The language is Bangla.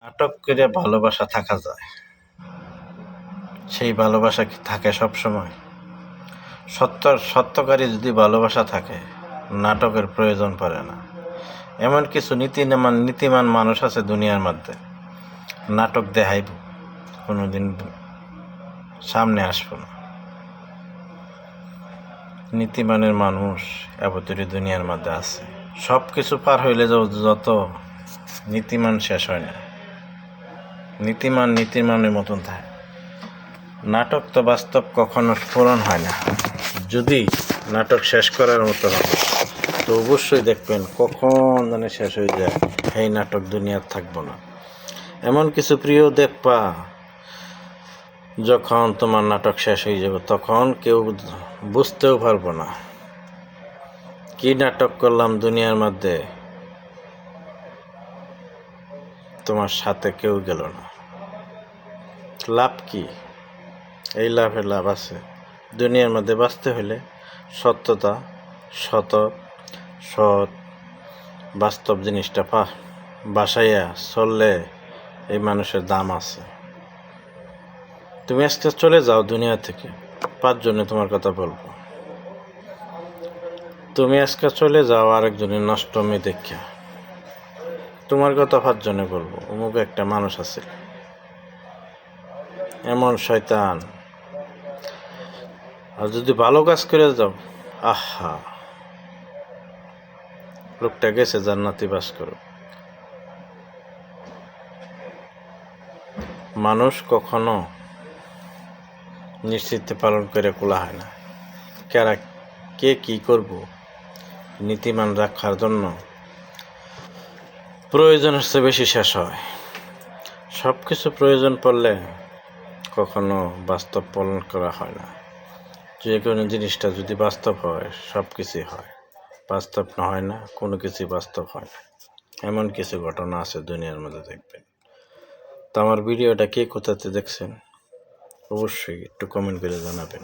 নাটক করে ভালোবাসা থাকা যায়, সেই ভালোবাসা কি থাকে সব সময়? সত্যকারী যদি ভালোবাসা থাকে, নাটকের প্রয়োজন পড়ে না। এমন কিছু নীতিমান মানুষ আছে দুনিয়ার মধ্যে, নাটক দেখাইব কোনোদিন সামনে আসবো না। নীতিমানের মানুষ এতটি দুনিয়ার মধ্যে আছে। সব কিছু পার হইলে যত নীতিমান শেষ হয় না। নীতিমানের মতন থাকে। নাটক তো বাস্তব কখনো পূরণ হয় না। যদি নাটক শেষ করার মতো হয় তো অবশ্যই দেখবেন কখন জানে শেষ হয়ে যায়, এই নাটক দুনিয়ার থাকবো না। এমন কিছু প্রিয় দেখবা, যখন তোমার নাটক শেষ হয়ে যাবে তখন কেউ বুঝতেও পারবো না কি নাটক করলাম দুনিয়ার মধ্যে, তোমার সাথে কেউ গেল না। লাভ কি? এই লাভ আছে। দুনিয়ার মধ্যে বাঁচতে হলে সত্যতা, সৎ বাস্তব জিনিসটা বাসাইয়া চললে এই মানুষের দাম আছে। তুমি আজকে চলে যাও দুনিয়া থেকে, 5 জনে তোমার কথা বলবো। তুমি আজকে চলে যাও আরেকজনের নষ্ট মেয়ে দেখা, তোমার কথা 5 জনে বলবো। অমুক একটা মানুষ আছে, এমন শয়তান। আর যদি ভালো কাজ করে যাও, আহা, লোকটা গেছে জান্নাতি বাস করো। মানুষ কখনো নিশ্চিত পালন করে খোলা হয় না। কে কি করব নীতিমান রাখার জন্য প্রয়োজনের চেয়ে বেশি শেষ হয়। সব কিছু প্রয়োজন পড়লে কখনো বাস্তব পালন করা হয় না। যে কোনো জিনিসটা যদি বাস্তব হয়, সব কিছুই হয়। বাস্তব না হয় না, কোনো কিছুই বাস্তব হয় না। এমন কিছু ঘটনা আছে দুনিয়ার মধ্যে, দেখবেন। তো আমার ভিডিওটা কে কোথাতে দেখছেন অবশ্যই একটু কমেন্ট করে জানাবেন।